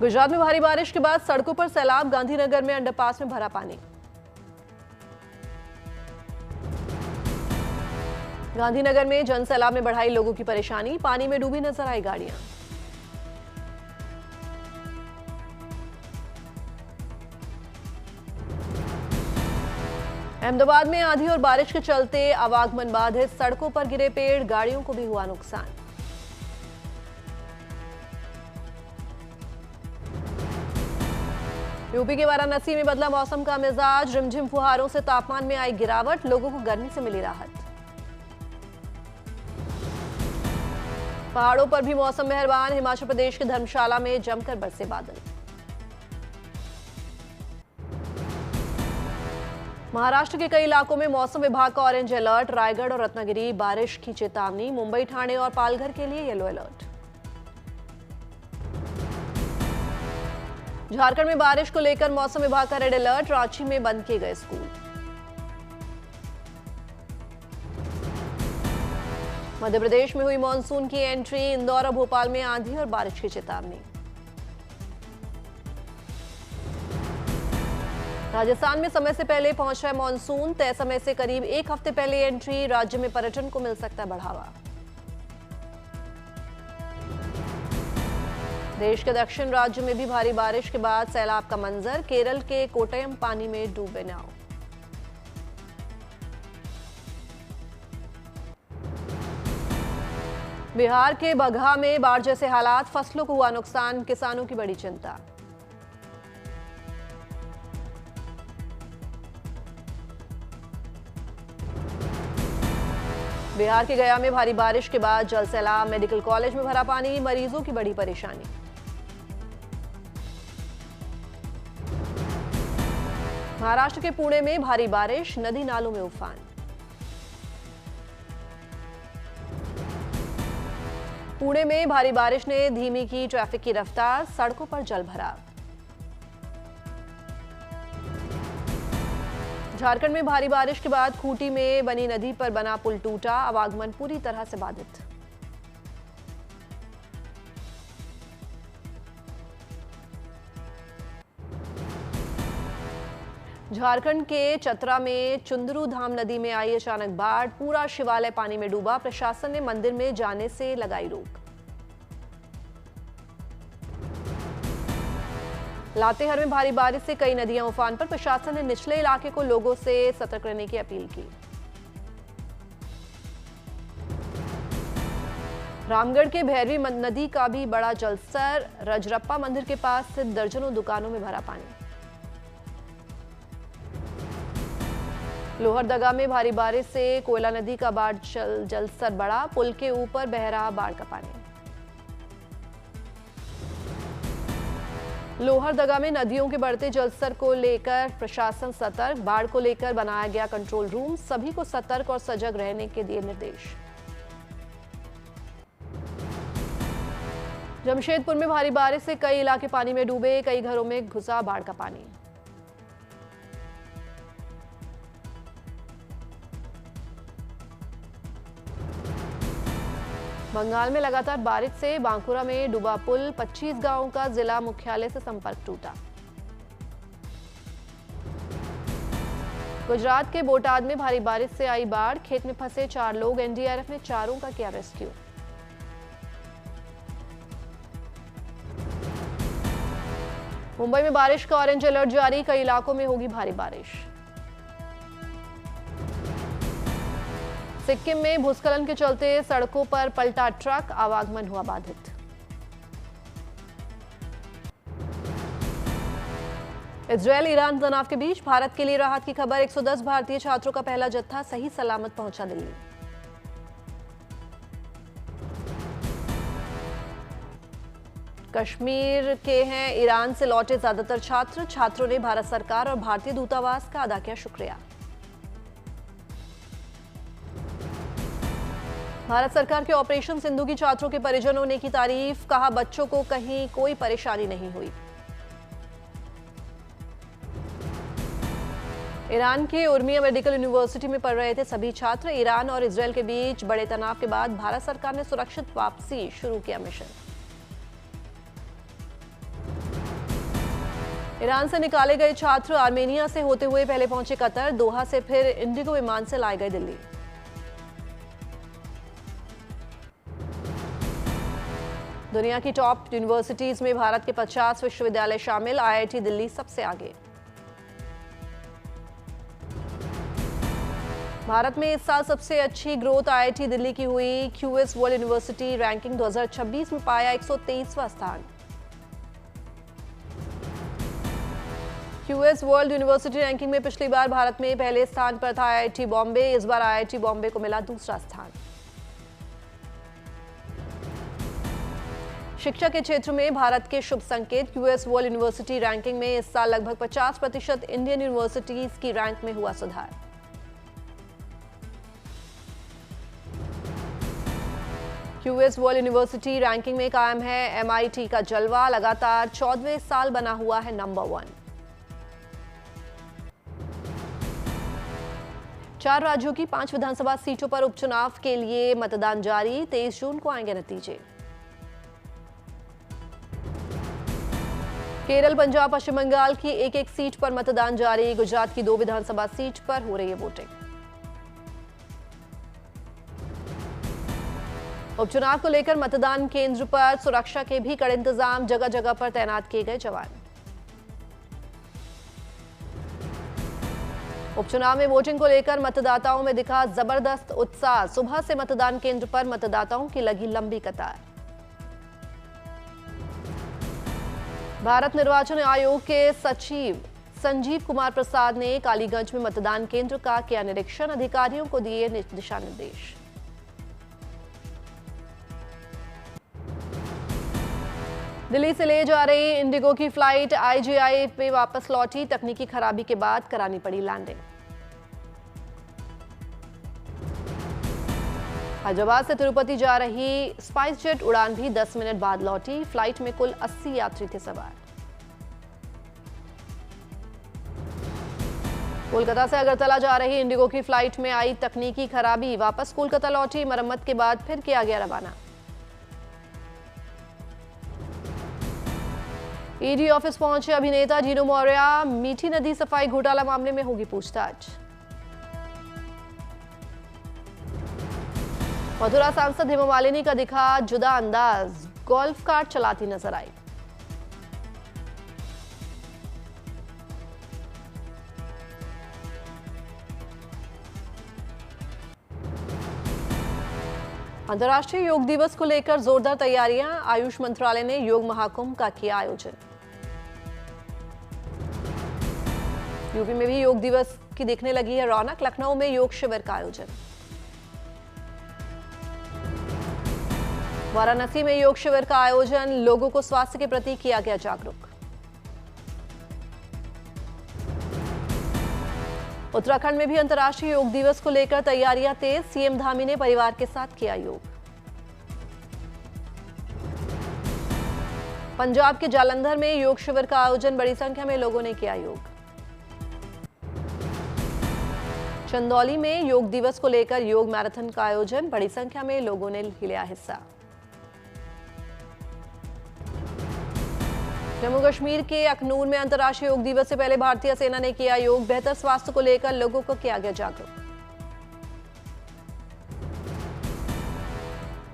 गुजरात में भारी बारिश के बाद सड़कों पर सैलाब, गांधीनगर में अंडरपास में भरा पानी। गांधीनगर में जन सैलाब में बढ़ाई लोगों की परेशानी, पानी में डूबी नजर आई गाड़ियां। अहमदाबाद में आंधी और बारिश के चलते आवागमन बाधित, सड़कों पर गिरे पेड़, गाड़ियों को भी हुआ नुकसान। यूपी के वाराणसी में बदला मौसम का मिजाज, रिमझिम फुहारों से तापमान में आई गिरावट, लोगों को गर्मी से मिली राहत। पहाड़ों पर भी मौसम मेहरबान, हिमाचल प्रदेश के धर्मशाला में जमकर बरसे बादल। महाराष्ट्र के कई इलाकों में मौसम विभाग का ऑरेंज अलर्ट, रायगढ़ और रत्नागिरी बारिश की चेतावनी, मुंबई, ठाणे और पालघर के लिए येलो अलर्ट। झारखंड में बारिश को लेकर मौसम विभाग का रेड अलर्ट, रांची में बंद किए गए स्कूल। मध्य प्रदेश में हुई मानसून की एंट्री, इंदौर और भोपाल में आंधी और बारिश की चेतावनी। राजस्थान में समय से पहले पहुंच रहा है मानसून, तय समय से करीब एक हफ्ते पहले एंट्री, राज्य में पर्यटन को मिल सकता है बढ़ावा। देश के दक्षिण राज्य में भी भारी बारिश के बाद सैलाब का मंजर, केरल के कोट्टयम पानी में डूबे नाव। बिहार के बगहा में बाढ़ जैसे हालात, फसलों को हुआ नुकसान, किसानों की बड़ी चिंता। बिहार के गया में भारी बारिश के बाद जल सैलाब, मेडिकल कॉलेज में भरा पानी, मरीजों की बड़ी परेशानी। महाराष्ट्र के पुणे में भारी बारिश, नदी नालों में उफान। पुणे में भारी बारिश ने धीमी की ट्रैफिक की रफ्तार, सड़कों पर जल भराव। झारखंड में भारी बारिश के बाद खूंटी में बनी नदी पर बना पुल टूटा, आवागमन पूरी तरह से बाधित। झारखंड के चतरा में चुंदरू धाम नदी में आई अचानक बाढ़, पूरा शिवालय पानी में डूबा, प्रशासन ने मंदिर में जाने से लगाई रोक। लातेहार में भारी बारिश से कई नदियां उफान पर, प्रशासन ने निचले इलाके को लोगों से सतर्क रहने की अपील की। रामगढ़ के भैरवी नदी का भी बड़ा जलस्तर, रजरप्पा मंदिर के पास स्थित दर्जनों दुकानों में भरा पानी। लोहरदगा में भारी बारिश से कोयला नदी का बाढ़ जलस्तर बढ़ा, पुल के ऊपर बह रहा बाढ़ का पानी। लोहरदगा में नदियों के बढ़ते जलस्तर को लेकर प्रशासन सतर्क, बाढ़ को लेकर बनाया गया कंट्रोल रूम, सभी को सतर्क और सजग रहने के दिए निर्देश। जमशेदपुर में भारी बारिश से कई इलाके पानी में डूबे, कई घरों में घुसा बाढ़ का पानी। बंगाल में लगातार बारिश से बांकुरा में डूबा पुल, 25 गांवों का जिला मुख्यालय से संपर्क टूटा। गुजरात के बोटाद में भारी बारिश से आई बाढ़, खेत में फंसे 4 लोग, एनडीआरएफ ने चारों का किया रेस्क्यू। मुंबई में बारिश का ऑरेंज अलर्ट जारी, कई इलाकों में होगी भारी बारिश। सिक्किम में भूस्खलन के चलते सड़कों पर पलटा ट्रक, आवागमन हुआ बाधित। इजरायल ईरान तनाव के बीच भारत के लिए राहत की खबर, 110 भारतीय छात्रों का पहला जत्था सही सलामत पहुंचा दिल्ली। कश्मीर के हैं ईरान से लौटे ज्यादातर छात्र, छात्रों ने भारत सरकार और भारतीय दूतावास का अदा किया शुक्रिया। भारत सरकार के ऑपरेशन सिंधु की छात्रों के परिजनों ने की तारीफ, कहा बच्चों को कहीं कोई परेशानी नहीं हुई। ईरान के उर्मिया मेडिकल यूनिवर्सिटी में पढ़ रहे थे सभी छात्र। ईरान और इजरायल के बीच बड़े तनाव के बाद भारत सरकार ने सुरक्षित वापसी शुरू किया मिशन। ईरान से निकाले गए छात्र आर्मेनिया से होते हुए पहले पहुंचे कतर, दोहा से फिर इंडिगो विमान से लाए गए दिल्ली। दुनिया की टॉप यूनिवर्सिटीज में भारत के 50 विश्वविद्यालय शामिल, आईआईटी दिल्ली सबसे आगे। भारत में इस साल सबसे अच्छी ग्रोथ आईआईटी दिल्ली की हुई। क्यूएस वर्ल्ड यूनिवर्सिटी रैंकिंग 2026 में पाया 123वां स्थान। क्यूएस वर्ल्ड यूनिवर्सिटी रैंकिंग में पिछली बार भारत में पहले स्थान पर था आईआईटी बॉम्बे, इस बार आईआईटी बॉम्बे को मिला दूसरा स्थान। शिक्षा के क्षेत्र में भारत के शुभ संकेत। क्यूएस वर्ल्ड यूनिवर्सिटी रैंकिंग में इस साल लगभग 50% इंडियन यूनिवर्सिटीज की रैंक में हुआ सुधार। क्यूएस वर्ल्ड यूनिवर्सिटी रैंकिंग में कायम है एमआईटी का जलवा, लगातार 14वें साल बना हुआ है नंबर 1। 4 राज्यों की 5 विधानसभा सीटों पर उपचुनाव के लिए मतदान जारी, 23 जून को आएंगे नतीजे। केरल, पंजाब, पश्चिम बंगाल की एक सीट पर मतदान जारी, गुजरात की 2 विधानसभा सीट पर हो रही है वोटिंग। उपचुनाव को लेकर मतदान केंद्र पर सुरक्षा के भी कड़े इंतजाम, जगह जगह पर तैनात किए गए जवान। उपचुनाव में वोटिंग को लेकर मतदाताओं में दिखा जबरदस्त उत्साह, सुबह से मतदान केंद्र पर मतदाताओं की लगी लंबी कतार। भारत निर्वाचन आयोग के सचिव संजीव कुमार प्रसाद ने कालीगंज में मतदान केंद्र का किया निरीक्षण, अधिकारियों को दिए दिशा निर्देश। दिल्ली से ले जा रही इंडिगो की फ्लाइट आईजीआई पे वापस लौटी, तकनीकी खराबी के बाद करानी पड़ी लैंडिंग। हैदराबाद से तिरुपति जा रही स्पाइस जेट उड़ान भी 10 मिनट बाद लौटी, फ्लाइट में कुल 80 यात्री थे सवार। कोलकाता से अगरतला जा रही इंडिगो की फ्लाइट में आई तकनीकी खराबी, वापस कोलकाता लौटी, मरम्मत के बाद फिर किया गया रवाना। ईडी ऑफिस पहुंचे अभिनेता जीनू मौर्य, मीठी नदी सफाई घोटाला मामले में होगी पूछताछ। मथुरा सांसद हेमा मालिनी का दिखा जुदा अंदाज, गोल्फ कार्ट चलाती नजर आई। अंतर्राष्ट्रीय योग दिवस को लेकर जोरदार तैयारियां, आयुष मंत्रालय ने योग महाकुंभ का किया आयोजन। यूपी में भी योग दिवस की दिखने लगी है रौनक, लखनऊ में योग शिविर का आयोजन। वाराणसी में योग शिविर का आयोजन, लोगों को स्वास्थ्य के प्रति किया गया जागरूक। उत्तराखंड में भी अंतर्राष्ट्रीय योग दिवस को लेकर तैयारियां तेज, सीएम धामी ने परिवार के साथ किया योग। पंजाब के जालंधर में योग शिविर का आयोजन, बड़ी संख्या में लोगों ने किया योग। चंदौली में योग दिवस को लेकर योग मैराथन का आयोजन, बड़ी संख्या में लोगों ने लिया हिस्सा। जम्मू कश्मीर के अखनूर में अंतर्राष्ट्रीय योग दिवस से पहले भारतीय सेना ने किया योग, बेहतर स्वास्थ्य को लेकर लोगों को किया गया जागरूक।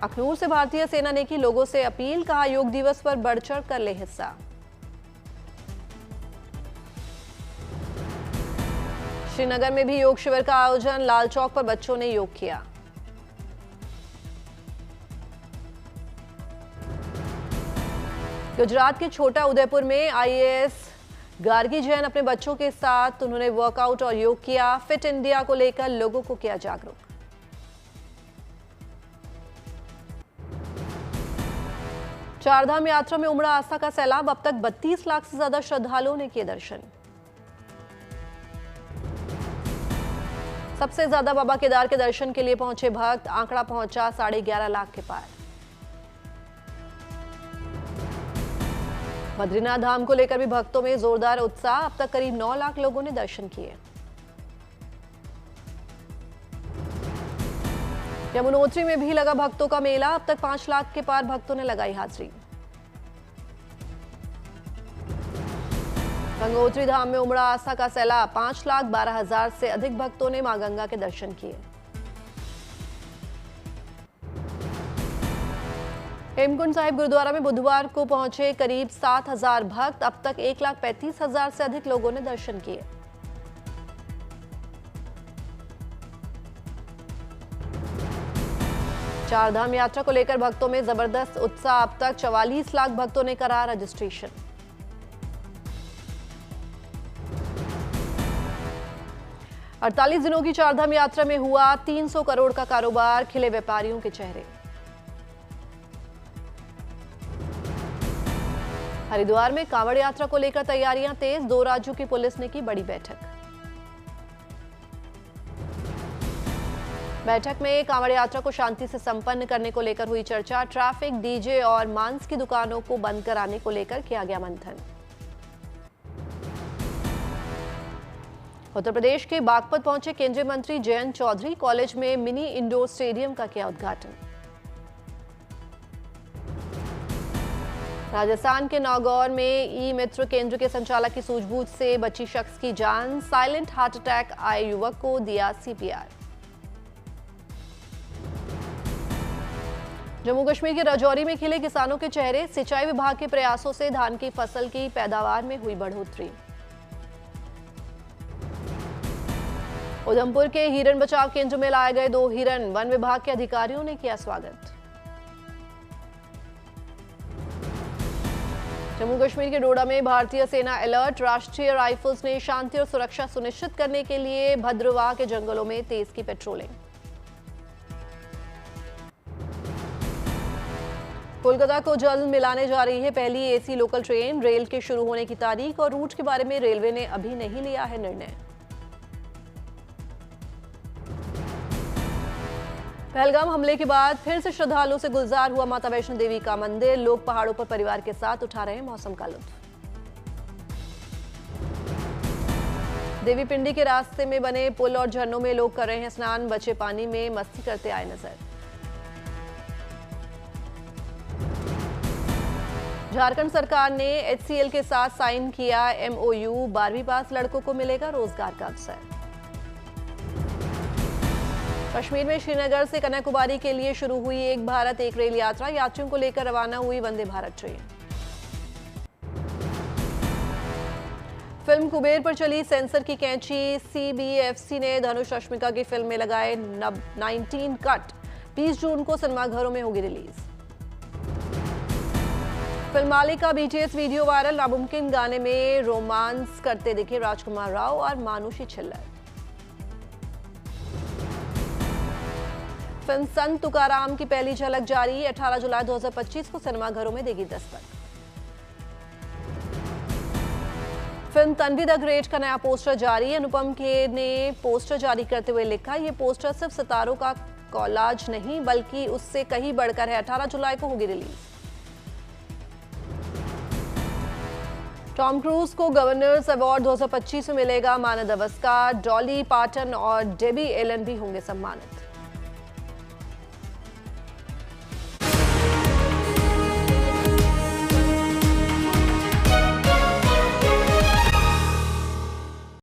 अखनूर से भारतीय सेना ने की लोगों से अपील, कहा योग दिवस पर बढ़ चढ़ कर ले हिस्सा। श्रीनगर में भी योग शिविर का आयोजन, लाल चौक पर बच्चों ने योग किया। गुजरात के छोटा उदयपुर में आईएएस गार्गी जैन अपने बच्चों के साथ उन्होंने वर्कआउट और योग किया, फिट इंडिया को लेकर लोगों को किया जागरूक। चारधाम यात्रा में उमड़ा आस्था का सैलाब, अब तक 32 लाख से ज्यादा श्रद्धालुओं ने किए दर्शन। सबसे ज्यादा बाबा केदार के दर्शन के लिए पहुंचे भक्त, आंकड़ा पहुंचा 11.5 लाख के पार। बद्रीनाथ धाम को लेकर भी भक्तों में जोरदार उत्साह, अब तक करीब 9 लाख लोगों ने दर्शन किए। यमुनोत्री में भी लगा भक्तों का मेला, अब तक 5 लाख के पार भक्तों ने लगाई हाजिरी। गंगोत्री धाम में उमड़ा आस्था का सैलाब, 5,12,000 से अधिक भक्तों ने मां गंगा के दर्शन किए। हेमकुंड साहिब गुरुद्वारा में बुधवार को पहुंचे करीब 7,000 भक्त। अब तक 1,35,000 से अधिक लोगों ने दर्शन किए। चारधाम यात्रा को लेकर भक्तों में जबरदस्त उत्साह। अब तक 44 लाख भक्तों ने करा रजिस्ट्रेशन। अड़तालीस दिनों की चारधाम यात्रा में हुआ 300 करोड़ का कारोबार, खिले व्यापारियों के चेहरे। हरिद्वार में कांवड़ यात्रा को लेकर तैयारियां तेज, 2 राज्यों की पुलिस ने की बड़ी बैठक। बैठक में कांवड़ यात्रा को शांति से संपन्न करने को लेकर हुई चर्चा। ट्रैफिक, डीजे और मांस की दुकानों को बंद कराने को लेकर किया गया मंथन। उत्तर प्रदेश के बागपत पहुंचे केंद्रीय मंत्री जयंत चौधरी, कॉलेज में मिनी इंडोर स्टेडियम का किया उद्घाटन। राजस्थान के नागौर में ई मित्र केंद्र के संचालक की सूझबूझ से बची शख्स की जान, साइलेंट हार्ट अटैक आए युवक को दिया सीपीआर। जम्मू कश्मीर के राजौरी में खिले किसानों के चेहरे, सिंचाई विभाग के प्रयासों से धान की फसल की पैदावार में हुई बढ़ोतरी। उधमपुर के हिरण बचाव केंद्र में लाए गए 2 हिरण, वन विभाग के अधिकारियों ने किया स्वागत। जम्मू कश्मीर के डोडा में भारतीय सेना अलर्ट, राष्ट्रीय राइफल्स ने शांति और सुरक्षा सुनिश्चित करने के लिए भद्रवाह के जंगलों में तेज की पेट्रोलिंग। कोलकाता को जल्द मिलाने जा रही है पहली एसी लोकल ट्रेन, रेल के शुरू होने की तारीख और रूट के बारे में रेलवे ने अभी नहीं लिया है निर्णय। पहलगाम हमले के बाद फिर से श्रद्धालुओं से गुलजार हुआ माता वैष्णो देवी का मंदिर, लोग पहाड़ों पर परिवार के साथ उठा रहे हैं मौसम का लुत्फ। देवी पिंडी के रास्ते में बने पुल और झरनों में लोग कर रहे हैं स्नान, बचे पानी में मस्ती करते आए नजर। झारखंड सरकार ने एचसीएल के साथ साइन किया एमओयू, 12वीं पास लड़कों को मिलेगा रोजगार का अवसर। कश्मीर में श्रीनगर से कन्याकुमारी के लिए शुरू हुई एक भारत एक रेल यात्रा, यात्रियों को लेकर रवाना हुई वंदे भारत ट्रेन। फिल्म कुबेर पर चली सेंसर की कैंची, सीबीएफसी ने धनुष रश्मिका की फिल्म में लगाए 19 कट, 20 जून को सिनेमाघरों में होगी रिलीज। फिल्म मालिक का बीटीएस वीडियो वायरल, नामुमकिन गाने में रोमांस करते दिखे राजकुमार राव और मानुषी छिल्लर। फिल्म संत तुकाराम की पहली झलक जारी, 18 जुलाई 2025 को सिनेमाघरों में देगी Dastak. Film Tanvi the great का नया पोस्टर जारी, अनुपम खेर ने पोस्टर जारी करते हुए लिखा, ये पोस्टर सिर्फ सितारों का कॉलाज नहीं बल्कि उससे कहीं बढ़कर है। 18 जुलाई को होगी रिलीज। टॉम क्रूज को गवर्नर्स अवार्ड 2025 में मिलेगा मानद अवास्कार, डॉली पार्टन और डेबी एलन भी होंगे सम्मानित।